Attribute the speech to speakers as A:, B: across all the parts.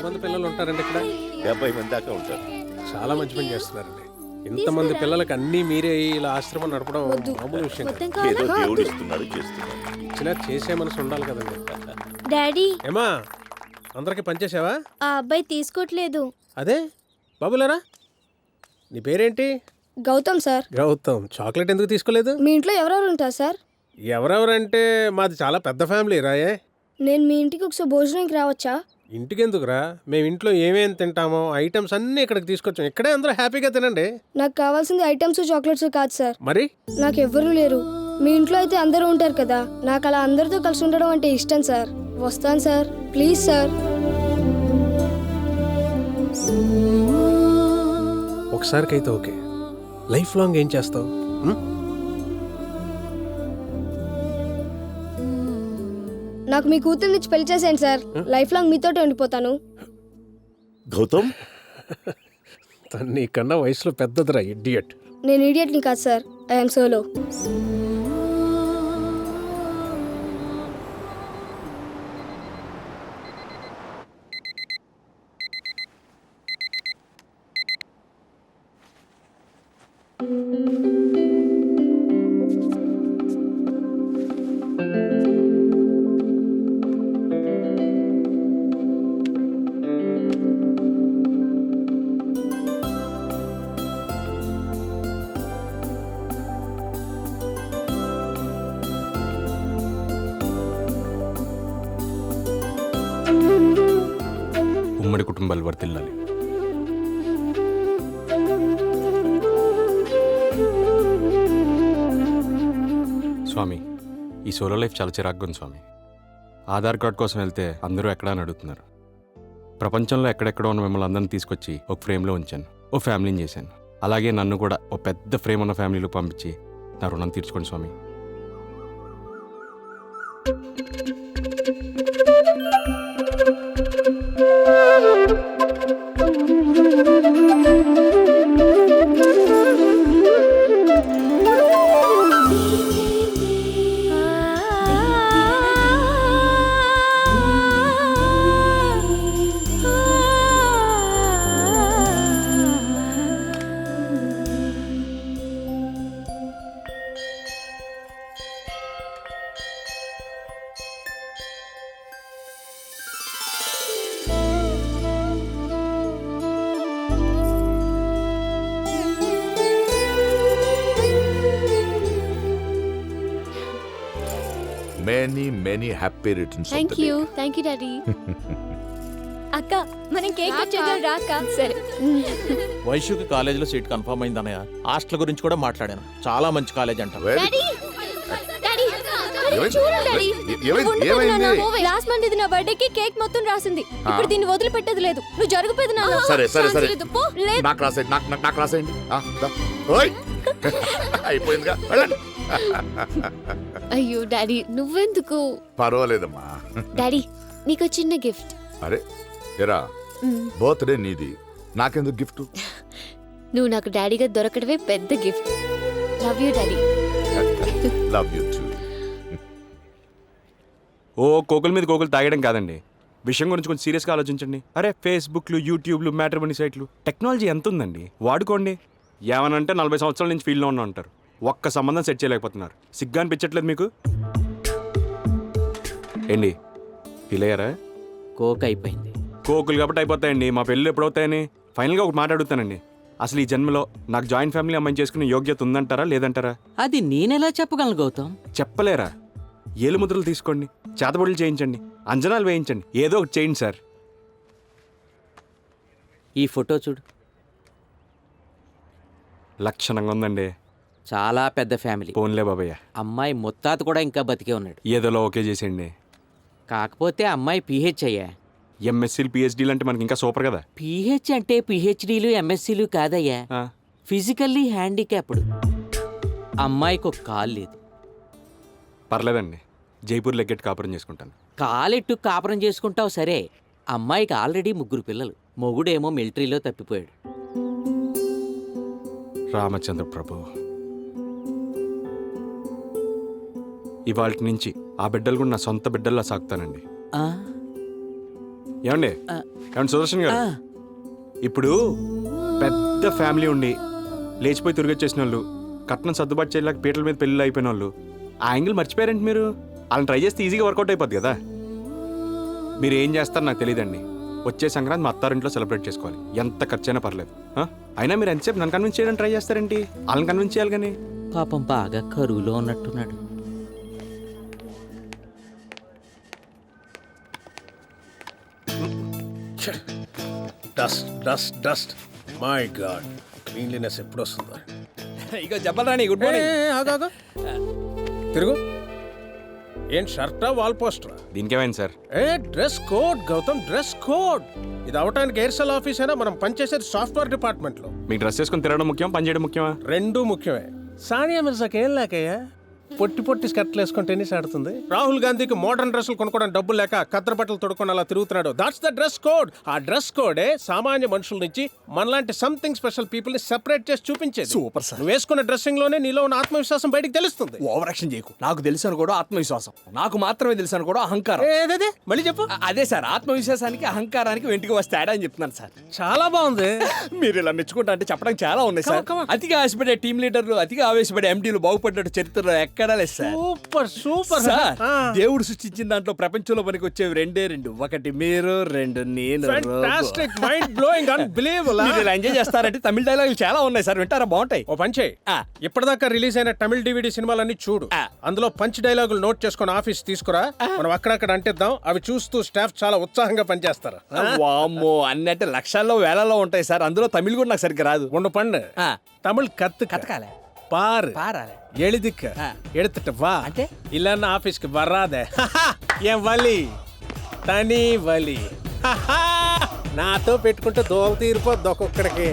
A: ఎంతమంది పిల్లలు ఉంటారండి ఇక్కడ?
B: 70 మంది దాకా ఉంటారు.
A: చాలా మంచి పని చేస్తున్నారండి. ఇంతమంది పిల్లలకి అన్నీ మీరే ఇలా ఆశ్రమం నడపడం మామూలు విషయం కాదు.
B: ఏదో దేవుడు ఇస్తున్నాడు, చేస్తున్నాడు.
A: ఇచ్చినా చేసే మనసు ఉండాలి కదండి.
C: డాడీ,
A: ఏమా అందరికి పనిచేసావా?
C: ఆ అబ్బాయి తీసుకోవట్లేదు.
A: అదే బాబులారా, నీ పేరేంటి?
C: గౌతమ్ సార్.
A: గౌతమ్. చాక్లెట్ ఎందుకు తీసుకోలేదు?
C: మీ ఇంట్లో ఎవరెవరు ఉంటారు సార్?
A: ఎవరెవరంటే మాది చాలా పెద్ద ఫ్యామిలీ రాయే.
C: నేను మీ ఇంటికి ఒకసారి భోజనానికి రావచ్చా?
A: ఇంటికి ఎందుకురా, మేము ఇంట్లో ఏమేమి తింటామో ఐటమ్స్ అన్నీ ఇక్కడికి తీసుకొచ్చాం. ఇక్కడే అందరూ హ్యాపీగా తినండి.
C: నాకు కావాల్సింది ఐటమ్స్ చాక్లెట్స్ కాదు సార్.
A: మరి
C: నాకు ఎవ్వరూ లేరు. మీ ఇంట్లో అయితే అందరూ ఉంటారు కదా, నాకు అలా అందరితో కలిసి ఉండడం అంటే ఇష్టం సార్. వస్తాను సార్, ప్లీజ్ సార్.
A: ఒకసారికైతే ఓకే, లైఫ్ లాంగ్ ఏం చేస్తావు?
C: నాకు మీ కూతుర్ని ఇచ్చి పెళ్లి చేసేయండి సార్. లైఫ్ లాంగ్ మీతోటే ఉండిపోతాను.
B: గౌతమ్,
A: తను నీకన్నా వయసులో పెద్దదిరా ఇడియట్.
C: నేను ఇడియట్ని కాదు సార్, ఐఎమ్ సోలో.
D: ఉమ్మడి కుటుంబాలు వర్తిల్లాలి. స్వామి, ఈ సోలో లైఫ్ చాలా చిరాగ్గా ఉంది స్వామి. ఆధార్ కార్డ్ కోసం వెళ్తే అందరూ ఎక్కడా అని అడుగుతున్నారు. ప్రపంచంలో ఎక్కడెక్కడో ఉన్న మిమ్మల్ని అందరిని తీసుకొచ్చి ఒక ఫ్రేమ్లో ఉంచాను, ఓ ఫ్యామిలీని చేశాను. అలాగే నన్ను కూడా ఓ పెద్ద ఫ్రేమ్ ఉన్న ఫ్యామిలీలో పంపించి నా రుణం తీర్చుకోండి స్వామి.
B: Many happy returns.
E: Thank you daddy. అక్క, మనం కేక్ కట్ చేద్దాం రా అక్క. సరే.
F: వైశ్యుకి కాలేజీలో సీట్ కన్ఫర్మ్ అయింది అన్నయ్య. హాస్టల్ గురించి కూడా మాట్లాడాను, చాలా మంచి కాలేజ్ అంట.
E: లాస్ట్ మంత్ ఇది నా బర్త్డేకి కేక్ మొత్తం రాసింది. ఇప్పుడు దీన్ని వదిలిపెట్టేది లేదు. నువ్వు జరుగుపోయేది నా.
B: సరే సరే సరే, నాకు రాసేయండి. అయిపోయిందిగా, వెళ్ళండి.
E: అయ్యో డాడీ, నువ్వెందుకు?
B: పర్వాలేదమ్మా.
E: డాడీ, నీకు చిన్న గిఫ్ట్.
B: అరే ఎరా, బర్త్డే నీది, నాకెందుకు గిఫ్ట్?
E: నువ్వు నాకు డాడీగా దొరకడమే పెద్ద gift. Love you daddy.
B: Love you too.
D: ఓ కోకుల మీద కోకులు తాగడం కాదండి, విషయం గురించి కొంచెం సీరియస్గా ఆలోచించండి. అరే ఫేస్బుక్లు, యూట్యూబ్లు, మ్యాట్రిమోనీ సైట్లు, టెక్నాలజీ ఎంత ఉందండి, వాడుకోండి. ఏమనంటే 40 సంవత్సరాల నుంచి ఫీల్డ్లో ఉన్నా ఉంటారు, ఒక్క సంబంధం సెట్ చేయలేకపోతున్నారు. సిగ్గా అనిపించట్లేదు మీకు? ఏంటి ఫీల్ అయ్యారా?
G: కోక్ అయిపోయింది.
D: కోకులు కాబట్టి అయిపోతాయండి, మా పెళ్ళి ఎప్పుడవుతాయని. ఫైనల్గా ఒక మాట అడుగుతానండి, అసలు ఈ జన్మలో నాకు జాయింట్ ఫ్యామిలీ అమ్మాయిని చేసుకునే యోగ్యత ఉందంటారా లేదంటారా?
G: అది నేనెలా చెప్పగలను గౌతమ్?
D: చెప్పలేరా? ఏలు ముద్రలు తీసుకోండి, చేతబడులు చేయించండి, అంజనాలు వేయించండి, ఏదో ఒకటి చేయండి సార్.
G: ఈ ఫోటో చూడు,
D: లక్షణంగా ఉందండి.
G: చాలా పెద్ద ఫ్యామిలీ.
D: పోన్లే బాబయ్య,
G: అమ్మాయి ముత్తాత కూడా ఇంకా బతికే ఉన్నాడు.
D: ఏదోలో ఓకే చేసేయండి.
G: కాకపోతే అమ్మాయి పిహెచ్ అయ్యా.
D: ఎంఎస్సీలు పిహెచ్డీలు అంటే మనకి ఇంకా సూపర్ కదా.
G: పిహెచ్ అంటే పిహెచ్డీలు ఎంఎస్సీలు కాదయ్యా, ఫిజికల్లీ హ్యాండిక్యాప్డ్. అమ్మాయికి ఒక కాలు లేదు.
D: పర్లేదండి, జైపూర్ లెగ్గెట్ కాపురం చేసుకుంటాను.
G: కాలెట్టు కాపురం చేసుకుంటావు సరే, అమ్మాయికి ఆల్రెడీ 3 పిల్లలు. మొగుడేమో మిలిటరీలో తప్పిపోయాడు.
D: రామచంద్ర ప్రభు, ఇవాళ నుంచి ఆ బిడ్డలు కూడా నా సొంత బిడ్డల్లా సాగుతానండి. ఏమండి సుదర్శన్ గారు, ఇప్పుడు పెద్ద ఫ్యామిలీ ఉండి లేచిపోయి తిరిగొచ్చేసిన వాళ్ళు, కట్నం సర్దుబాటు చేయలేక పీటల మీద పెళ్ళి అయిపోయిన వాళ్ళు, ఆ యాంగిల్ మర్చిపోయారంటే మీరు. వాళ్ళని ట్రై చేస్తే ఈజీగా వర్కౌట్ అయిపోద్ది కదా. మీరు ఏం చేస్తారో నాకు తెలియదండి. వచ్చే సంక్రాంతి మా అత్తారింట్లో సెలబ్రేట్ చేసుకోవాలి, ఎంత ఖర్చైనా పర్లేదు. అయినా మీరు ఎంతసేపు నన్ను కన్విన్స్ చేయడానికి ట్రై చేస్తారేంటి? వాళ్ళని కన్విన్స్ చేయాలి కానీ.
G: పాపం బాగా కరువులో ఉన్నట్టున్నాడు.
A: Dust dust dust, my God, cleanliness ఎప్పుడు వస్తుందో.
H: ఇక చెప్పరాని గుడ్ మార్నింగ్.
A: తిరుగు. ఏం షర్టా వాల్ పోస్టరా?
D: దీనికేమైంది sir?
A: Dress code Gautam, dress code. ఇది అవటానికి ఎయిర్సెల్ ఆఫీస్ అయినా మనం పనిచేసేది సాఫ్ట్వేర్ డిపార్ట్మెంట్ లో.
D: మీకు డ్రెస్ చేసుకుని తిరగడం ముఖ్యం, పని చేయడం ముఖ్యమా?
A: రెండూ ముఖ్యమే. సానియా మిర్జాకి ఏం లేకయ్యా, పొట్టి పొట్టి స్కర్ట్లు వేసుకొని టెన్నిస్ ఆడుతుంది. రాహుల్ గాంధీకి మోడర్న్ డ్రెస్సులు కొనుక్కోవడానికి డబ్బులు లేక కత్ర బట్టలు తొడుకొని అలా తిరుగుతున్నాడు. That's the dress code. ఆ డ్రెస్ కోడే సామాన్య మనుషుల నుంచి మనలాంటి సంథింగ్ స్పెషల్ పీపుల్ ని సెపరేట్ చేసి చూపించేది.
H: Super sir.
A: నువ్వు వేసుకున్న డ్రెస్సింగ్ లోనే నీలో ఉన్న ఆత్మవిశ్వాసం బయటికి తెలుస్తుంది.
H: ఓవర్ యాక్షన్ చేయకు. నాకు తెలుసు అని కూడా ఆత్మవిశ్వాసం, నాకు మాత్రమే తెలుసు అని కూడా అహంకారం.
A: ఏదేదే మళ్ళీ చెప్పు.
H: అదే సార్, ఆత్మవిశ్వాసానికి అహంకారానికి వెంటికి వస్తే తేడా అని చెప్తున్నాను సార్.
A: చాలా బాగుంది.
H: మీరు ఇలా మెచ్చుకుంటా అంటే చెప్పడానికి చాలా ఉన్నాయి సార్.
A: come on.
H: అతిగా ఆశపడే టీం లీడర్లు, అతిగా ఆవేశపడే ఎండీలు బాగుపడ్డట్టు చరిత్రలో ఎక్కడా లేదు సార్.
A: సూపర్ సూపర్
H: సార్, దేవుడు సృష్టించిన దాంట్లో ప్రపంచంలో మనకి వచ్చేవి రెండే రెండు. ఒకటి మీరు, రెండు నేను.
A: Fantastic, mind blowing, unbelievable.
H: మీరు ఇలా ఎంజాయ్ చేస్తారంటే తమిళ డైలాగులు చాలా ఉన్నాయి సార్, వింటారా? బాగుంటాయి.
A: ఓ పని చేయి,
H: ఆ.
A: ఇప్పటిదాకా రిలీజ్ అయిన తమిళ డివిడి సినిమాలన్నీ చూడు.
H: ఆ.
A: అందులో పంచ్ డైలాగులు నోట్ చేసుకుని ఆఫీస్ తీసుకురా. మనం అక్కడక్కడ అంటిద్దాం. అవి చూస్తూ స్టాఫ్ చాలా ఉత్సాహంగా పనిచేస్తారు.
H: వామ్మో, అన్నట్టు లక్షల్లో వేలలో ఉంటాయి సార్. అందులో తమిళ్ కూడా నాకు సరిగ్గా రాదు.
A: ఉండు పండు.
H: ఆ.
A: తమిళ్ కత్తు
H: కతకాలే
A: பாரு
H: பாராளே
A: எழுதிக்க
H: ஆ.
A: எடுத்துட்டு வா
H: అంటే?
A: இல்லன்னா ஆபீஸ்க்கு வராத என் వలి తని వలి నాతో పెట్టుకుంటే దోల తీరిపోద్ది ఒక్కొక్కడికి.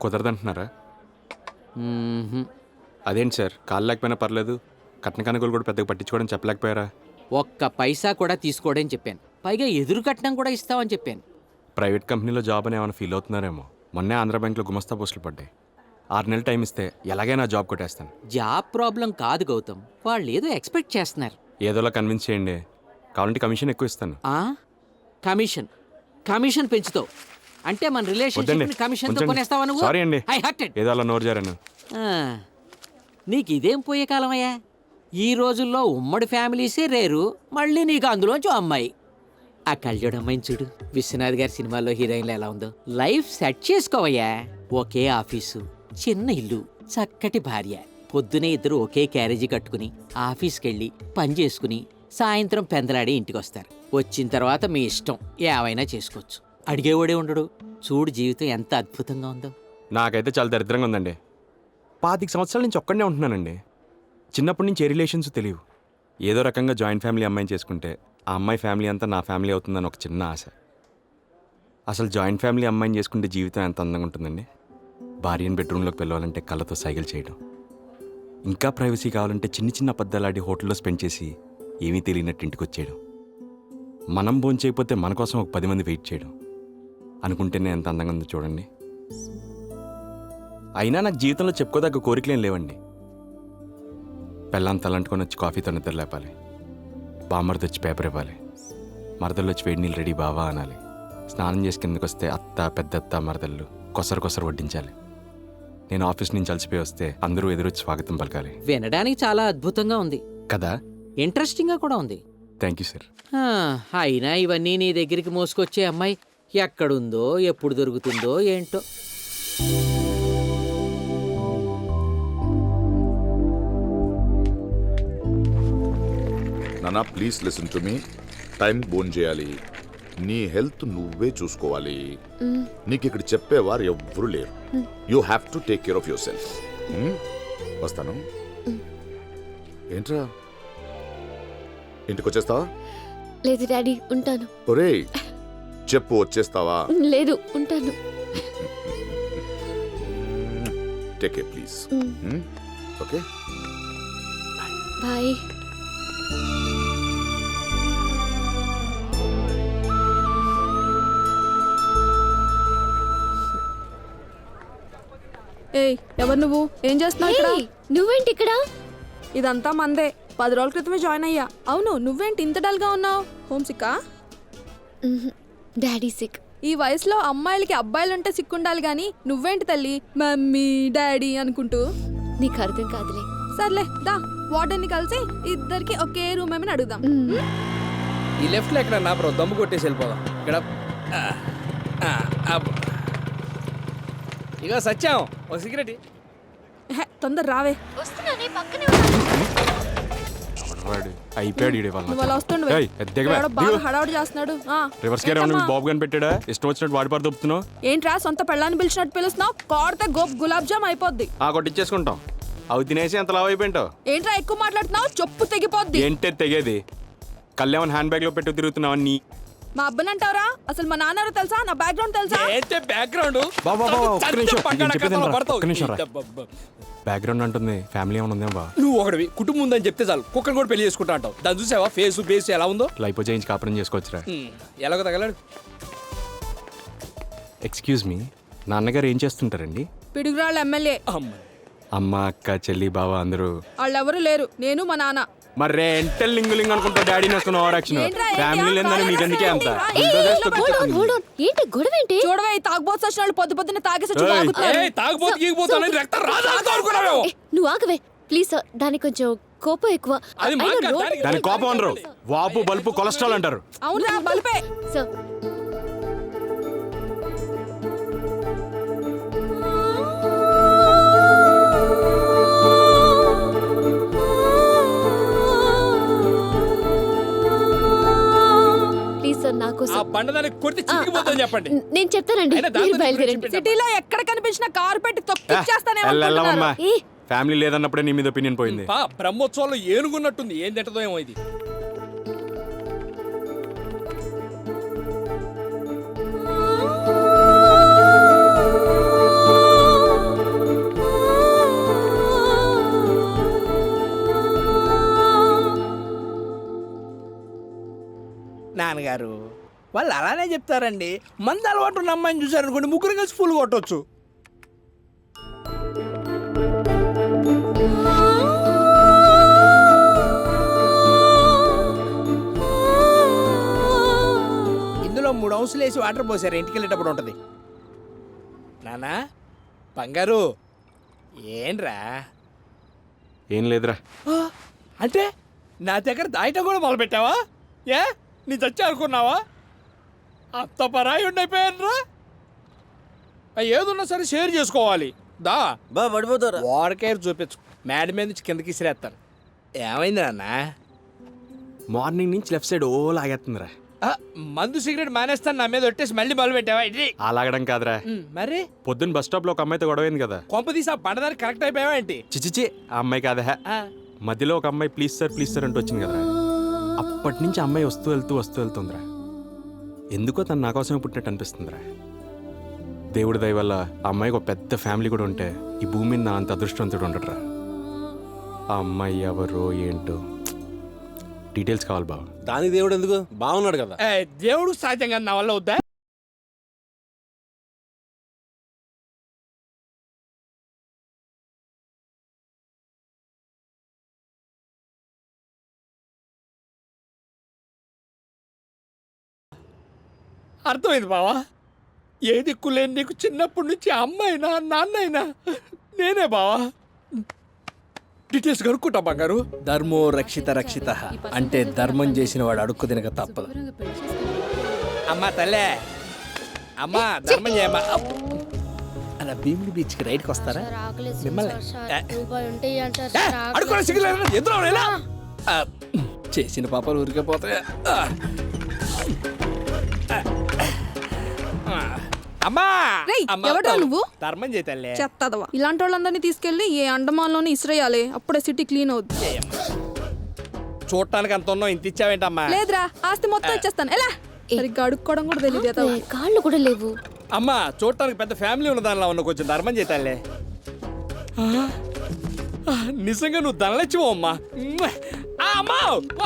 D: కుదరదంటున్నారా?
G: మ్మ్హ్మ్.
D: అదేంటి సార్, కాళ్ళు లేకపోయినా పర్లేదు, కట్న కనుగోలు కూడా పెద్దగా పట్టించుకోవడం చెప్పలేకపోయారా?
G: ఒక్క పైసా కూడా తీసుకోవడం చెప్పాను. పైగా ఎదురు కట్నం కూడా ఇస్తామని చెప్పాను.
D: ప్రైవేట్ కంపెనీలో జాబ్ అని ఏమైనా ఫీల్ అవుతున్నారేమో. మొన్నే ఆంధ్ర బ్యాంక్లో గుమస్తా పోస్టులు పడ్డాయి. 6 నెలలు టైం ఇస్తే ఎలాగైనా జాబ్ కొట్టేస్తాను.
G: జాబ్ ప్రాబ్లం కాదు గౌతమ్, వాళ్ళు ఏదో ఎక్స్పెక్ట్ చేస్తున్నారు.
D: ఏదోలా కన్విన్స్ చేయండి, కావాలంటే కమిషన్ ఎక్కువ ఇస్తాను.
G: ఆ? కమిషన్ కమిషన్ పెంచుతావు అంటే మన
D: వద్దండి,
G: రిలేషన్షిప్ కమిషన్ తో
D: ఉంచండి.
G: కొనేస్తావా నువ్వు?
D: సారీ అండి,
G: ఐ హర్టెడ్.
D: ఏదో అలా నోరు జారాను.
G: నీకు ఇదేం పోయే కాలమయ్యా? ఈ రోజుల్లో ఉమ్మడి ఫ్యామిలీసే రేరు, మళ్ళీ నీకు అందులోంచి ఓ అమ్మాయి. ఆ కళ్యాణ్ అమ్మాయిని చూడు, విశ్వనాథ్ గారి సినిమాలో హీరోయిన్లు ఎలా ఉందో. లైఫ్ సెట్ చేసుకోవయ్యా. ఒకే ఆఫీసు, చిన్న ఇల్లు, చక్కటి భార్య. పొద్దునే ఇద్దరు ఒకే క్యారేజీ కట్టుకుని ఆఫీస్కి వెళ్ళి పని చేసుకుని సాయంత్రం పెందలాడి ఇంటికి వస్తారు. వచ్చిన తర్వాత మీ ఇష్టం ఏవైనా చేసుకోవచ్చు. అడిగేవాడే ఉండడు. చూడు జీవితం ఎంత అద్భుతంగా ఉందో.
D: నాకైతే చాలా దరిద్రంగా ఉందండి. 25 సంవత్సరాల నుంచి ఒక్కడనే ఉంటున్నానండి. చిన్నప్పటి నుంచి ఏ రిలేషన్స్ తెలియవు. ఏదో రకంగా జాయింట్ ఫ్యామిలీ అమ్మాయిని చేసుకుంటే ఆ అమ్మాయి ఫ్యామిలీ అంతా నా ఫ్యామిలీ అవుతుందని ఒక చిన్న ఆశ. అసలు జాయింట్ ఫ్యామిలీ అమ్మాయిని చేసుకుంటే జీవితం ఎంత అందంగా ఉంటుందండి. భార్యను బెడ్రూమ్లోకి వెళ్ళాలంటే కళ్ళతో సైకిల్ చేయడం, ఇంకా ప్రైవసీ కావాలంటే చిన్న చిన్న అబద్ధాలాడి హోటల్లో స్పెండ్ చేసి ఏమీ తెలియనట్టు ఇంటికి వచ్చేయడం, మనం భోంచేయకపోతే మన కోసం ఒక 10 మంది వెయిట్ చేయడం. అనుకుంటేనే ఎంత అందంగా ఉందో చూడండి. అయినా నాకు జీవితంలో చెప్పుకోదగ్గ కోరికలేం లేవండి. పెళ్ళాం తలంటుకొని వచ్చి కాఫీతో నిద్ర లేపాలి, బామ్మర్ది వచ్చి పేపర్ ఇవ్వాలి, మరదళ్ళు వచ్చి వేడి నీళ్ళు రెడీ బావా అనాలి, స్నానం చేసి కిందకి వస్తే అత్త పెద్దత్త మరదళ్ళు కొసరు వడ్డించాలి. నేను ఆఫీస్ నుంచి అలసిపోయి వస్తే అందరూ ఎదురొచ్చి స్వాగతం పలకాలి.
G: వినడానికి చాలా అద్భుతంగా ఉంది
D: కదా?
G: ఇంట్రెస్టింగ్గా కూడా ఉంది.
D: Thank you sir.
G: అయినా ఇవన్నీ నీ దగ్గరికి మోసుకొచ్చే అమ్మాయి ఎక్కడుందో ఎప్పుడు దొరుకుతుందో ఏంటో.
B: నానా please listen to me. Time bone చేయాలి, నీ హెల్త్ నువ్వే చూసుకోవాలి. నీకు ఇక్కడ చెప్పేవారు ఎవ్వరూ లేరు. You have to take care of your self. వస్తాను. ఏంట్రా ఇంటికి వచ్చేస్తావా?
E: లేదు డాడీ, ఉంటాను.
B: ఒరే చెప్పు, వచ్చేస్తావా?
E: లేదు, ఉంటాను.
B: Take care please. Okay,
E: bye.
I: ఏయ్ ఎవరు నువ్వు? ఏం చేస్తున్నావు ఇక్కడ?
E: ఏయ్, నువ్వేంటి ఇక్కడ?
I: ఇదంతా మందే. 10 రోజుల క్రితమే జాయిన్ అయ్యా. అవును, నువ్వేంటి ఇంత డల్గా ఉన్నావు? హోమ్ సిక్కా?
E: Daddy sick.
I: ఈ వయసులో అమ్మాయిలకి అబ్బాయిలుంటే సిక్కుండాలి గాని నువ్వేంటి తల్లి మమ్మీ డాడీ అనుకుంటూ?
E: నీకు అర్థం కాదులే.
I: సర్లే దా, వార్డెన్ని కలిసి ఇద్దరికి ఒకే రూమ్ ఏమని అడుగుదాం.
H: ఈ లెఫ్ట్ లో ఎక్కడ నా బ్రో దమ్ము కొట్టేసి వెళ్ళిపోదాం. ఇక్కడ ఇక సత్యం ఒక సిగరెట్.
I: తొందర రావే.
E: వస్తున్నానే, పక్కనే
D: వాడు అయిపోయాడు ఈడే వాళ్ళ
I: నువ్వు అలా వస్తుండు.
D: ఏయ్, ఎద్దగా
I: ఎవడో బాగా హడావుడి చేస్తున్నాడు.
D: రివర్స్ గేర్ ఏమన్నా బాబు గాని పెట్టాడా? ఇష్టం వచ్చినట్టు వాడి పారు దొప్పుతున్నావు.
I: ఏంట్రా సొంత పెళ్ళాన్ని పిలిచినట్టు పిలుస్తున్నావు? కోడితే గులాబ్ జామ్ అయిపోద్ది.
D: కొట్టించేసుకుంటాం. అవి తినేసి ఎంత లావు అయిపోయింటావు.
I: ఏంట్రా ఎక్కువ మాట్లాడుతున్నావు? చెప్పు తెగిపోద్ది.
D: ఏంటే తెగేది? కళ్యాణ్ హ్యాండ్ బ్యాగ్ లో పెట్టు తిరుగుతున్నావు అన్ని.
I: మా అబ్బని అంటావరా? అసలు మా నాన్న తెలుసా? నా బ్యాక్గ్రౌండ్ తెలుసా?
H: ఏంటే బ్యాక్గ్రౌండ్?
D: బ్యాక్గ్రౌండ్ అంటుంది. ఫ్యామిలీ ఏమైనా ఉందేమో బా.
H: నువ్వు ఒకటివి కుటుంబం ఉందని చెప్తే చాలు కుక్కను కూడా పెళ్లి చేసుకుంటా అంటావు. దాన్ని చూసావా? ఫేస్ బేస్ ఎలా ఉందో.
D: లైఫ్ చేయించి కాపురం చేసుకోవచ్చురా.
H: ఎలాగో తగలాడు.
D: ఎక్స్క్యూజ్ మీ, నాన్నగారు ఏం చేస్తుంటారండి?
I: పిడుగురాళ్ళ ఎమ్మెల్యే.
D: అమ్మ, అక్క, చెల్లి, బావ అందరూ?
I: వాళ్ళెవరూ లేరు, నేను మా నాన్న.
D: మరి రెంటల్ లింగులింగ్ అనుకుంటా డాడీ నేస్తున్న ఓవర్ యాక్షన్.
I: ఏంట్రా, ఏంటి?
D: ఫ్యామిలీ లేదని మీకు అందుకే అంత.
E: ఏంటి గొడవ ఏంటి?
I: చూడవే, ఈ తాగుబోతు సచ్చినాళ్ళు పొద్దున్న తాగేసి వచ్చి వాగుతున్నారు.
H: తాగుపోతు గీగిపోతానని రక్తం రాదు అనుకున్నావు.
E: నువ్వు ఆగవే ప్లీజ్ సార్. దానికి కొంచెం కోపం ఎక్కువ.
H: అది
E: అయినా
H: మాకు
E: రోడ్
H: దానికి-
D: దాని కోపం అనరు, వాపు బల్పు కొలెస్ట్రాల్ అంటారు.
I: అవునరా బలిపే.
E: సార్, ప్లీజ్ సార్ నా కోసం.
H: ఆ బండ దానికి కొట్టి చిక్కిపోతుందని చెప్పండి.
E: నేను చెప్తానండి,
H: అయినా దాంతో
E: మీరు బయలుదేరండి.
I: సిటీలో ఎక్కడ కనిపించిన కారు పెట్టి తొక్కిచ్చేస్తానేమో.
D: వెళ్ళమ్మా.
E: ఏ
D: ఫ్యామిలీ లేదన్నప్పుడే నీ మీద ఒపీనియన్ పోయింది.
H: బ్రహ్మోత్సవంలో ఏనుగున్నట్టుంది. ఏం తింటదో ఏమో ఇది. నాన్నగారు వాళ్ళు అలానే చెప్తారండి. మంది అలవాటు ఉన్న అమ్మాయిని చూసారనుకోండి, ముగ్గురు కలిసి ఫుల్ కొట్టొచ్చు. ఇందులో 3 అంశాలు వేసి వాటర్ పోసారు. ఇంటికి వెళ్ళేటప్పుడు ఉంటుంది. నానా బంగారు ఏంట్రా?
D: ఏం లేదురా.
H: అంటే నా దగ్గర దాయటం కూడా మొదలు పెట్టావా? ఏ నీ చచ్చి అనుకున్నావా? అంత పరాయి ఉండిపోయానురా. ఏదున్నా సరే షేర్ చేసుకోవాలి. దా పడిపోతారా? వారకేర్ చూపించు. మేడ మీద నుంచి కిందకి ఇసిరేస్తాను. ఏమైంది నాన్న?
D: మార్నింగ్ నుంచి లెఫ్ట్ సైడ్ ఓ లాగేస్తుందిరా.
H: మందు సిగరెట్ మానేస్తాను నా మీద ఒట్టేసి మళ్ళీ మొదలు పెట్టావా? ఇది
D: ఆ లాగడం కాదురా.
H: మరి
D: పొద్దున్న బస్ స్టాప్ లో ఒక అమ్మాయితో గొడవైంది కదా.
H: కొంప తీసి ఆ బండదానికి కరెక్ట్ అయిపోయావా ఏంటి?
D: చిచిచి, ఆ అమ్మాయి కాదా. మధ్యలో ఒక అమ్మాయి ప్లీజ్ సార్ అంటూ వచ్చింది కదా. అప్పటి నుంచి అమ్మాయి వస్తూ వెళ్తుందిరా. ఎందుకో తను నా కోసమే పుట్టినట్టు అనిపిస్తుందిరా. దేవుడి దయ వల్ల ఆ అమ్మాయికి ఒక పెద్ద ఫ్యామిలీ కూడా ఉంటే ఈ భూమి మీద నా అంత అదృష్టవంతుడు ఉండడురా. ఆ అమ్మాయి ఎవరో ఏంటో డీటెయిల్స్ కావాలి బావ.
A: దానికి దేవుడు ఎందుకు? బాగున్నాడు కదా.
H: దేవుడు సహజంగా నా వల్ల వద్దా? అర్థమైంది బావా. ఏ దిక్కు లేని నీకు చిన్నప్పటి నుంచి అమ్మాయినా నాన్నైనా నేనే బావా. డీటెయిల్స్ కనుక్కుంటా బంగారు. ధర్మో రక్షిత రక్షిత అంటే ధర్మం చేసిన వాడు అడుక్కు తినక తప్పదు. అమ్మా తల్లే, అమ్మా ధర్మం చేయమ్మా. అలా భీమిలి బీచ్కి రైడ్కి వస్తారా మిమ్మల్ని? అడుక్కోలే సిగ్గులేదు ఎందులో చేసిన పాపాలు ఊరికే పోతాయా? అమ్మా
I: ఎవడో నువ్వు?
H: ధర్మం చేతల్లే.
I: చెత్తదవా. ఇలాంటి వాళ్ళందరినీ తీసుకెళ్లి ఏ అండమాన్లోనే ఇసిరేయాలి. అప్పుడే సిటీ క్లీన్ అవుద్ది.
H: చూడటానికి అంత ఉన్నావు, ఇంత ఇచ్చావేంటమ్మా?
I: లేదురా, ఆస్తి మొత్తం ఇచ్చేస్తాను. ఎలా సరిగ్గా అడుక్కోవడం కూడా తెలియదు.
E: కాళ్ళు కూడా లేవు.
H: అమ్మా చూడటానికి పెద్ద ఫ్యామిలీ ఉన్న దానిలో ఉన్న కొంచెం ధర్మం చేతాలే. నిజంగా నువ్వు ధనలచ్చివో అమ్మా. అమ్మా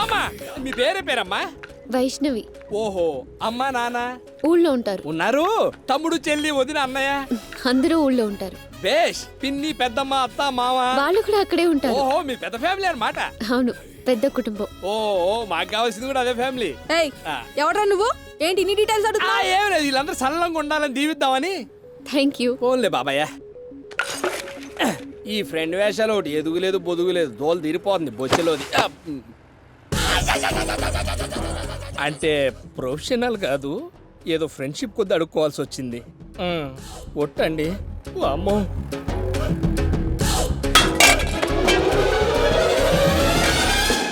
H: అమ్మా మీ పేరమ్మా?
E: వైష్ణవి.
H: ఓహో, అమ్మా నాన్న
E: ఊళ్ళో ఉంటారు.
H: ఉన్నారు. తమ్ముడు చెల్లి వదిన అన్నయ్య
E: అందరూ ఊళ్ళో ఉంటారు.
H: బేష్ పిన్ని పెద్దమ్మ అత్త మామ.
E: వాళ్ళు కూడా అక్కడే ఉంటారు.
H: ఓహో మీ పెద్ద ఫ్యామిలీ అన్నమాట.
E: అవును, పెద్ద కుటుంబం.
H: ఓ మాకు కావాల్సింది కూడా అదే ఫ్యామిలీ.
I: ఏయ్ ఎవడ్రా నువ్వు? ఏంటి ఇన్ని డీటెయిల్స్ అడుగుతా?
H: ఏం లేదు, వీళ్ళందరూ సరళంగా ఉండాలని దీవిద్దామని.
E: Thank you.
H: పోన్లే బాబాయ్య. ఈ ఫ్రెండ్ వేషాలు ఒకటి ఎదుగులేదు బొదుగులేదు, దోలు తీరిపోతుంది బొచ్చెలోది. అంటే ప్రొఫెషనల్ కాదు, ఏదో ఫ్రెండ్షిప్ కొద్ది అడుక్కోవాల్సి వచ్చింది. ఒట్టండి. అమ్మో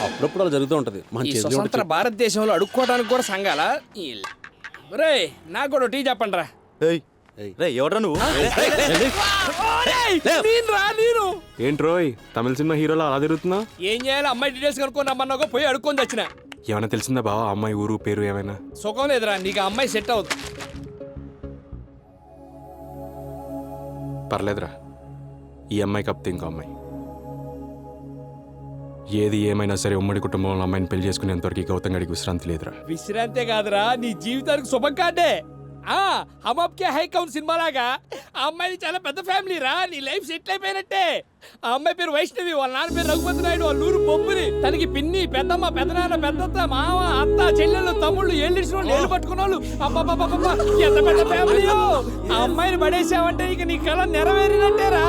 F: అప్పుడప్పుడు అలా జరుగుతూ ఉంటది.
H: ఈ స్వతంత్ర భారతదేశంలో అడుక్కోవడానికి కూడా సంఘాల. రే నాకు కూడా టీ చెప్పండి రా.
F: ఎవడ్రా నువ్వు?
H: నేను
D: ఏంట్రోయ్ తమిళ సినిమా హీరోలో అలా తిరుగుతున్నా?
H: ఏం చేయాలి? అమ్మాయి డీటెయిల్స్ కనుక్కొని రమ్మన్నాకో పోయి అడుక్కొని వచ్చిన.
D: ఏమైనా తెలిసిందా బావా అమ్మాయి ఊరు పేరు ఏమైనా?
H: సుఖం లేదురా, నీకు ఆ అమ్మాయి సెట్ అవుతుంది.
D: పర్లేదురా, ఈ అమ్మాయి కాకపోతే ఇంకో అమ్మాయి. ఏది ఏమైనా సరే ఉమ్మడి కుటుంబంలో అమ్మాయిని పెళ్లి చేసుకునేంతవరకు గౌతమ్ గడికి విశ్రాంతి లేదురా.
H: విశ్రాంతే కాదురా, నీ జీవితానికి శుభం కాదే. హమ్ అప్ కే హై కౌన్ సినిమా లాగా ఆ అమ్మాయిది చాలా పెద్ద ఫ్యామిలీ రా. నీ లైఫ్ సెటిల్ అయిపోయినట్టే. ఆ అమ్మాయి పేరు వైష్ణవి, వాళ్ళ నాన్న పేరు రఘుపతి నాయుడు, వాళ్ళ ఊరు బొబ్బురి. తనకి పిన్ని పెద్దమ్మ పెద్దనాన్న పెద్దత్త మామ అత్త చెల్లెళ్ళు తమ్ముళ్ళు ఏళ్ళిసిన వాళ్ళు ఏళ్ళు పట్టుకున్న వాళ్ళు. అబ్బా ఎంత పెద్ద ఫ్యామిలీ. ఆ అమ్మాయిని పడేసావంటే ఇక నీ కళ నెరవేరినట్టేరా.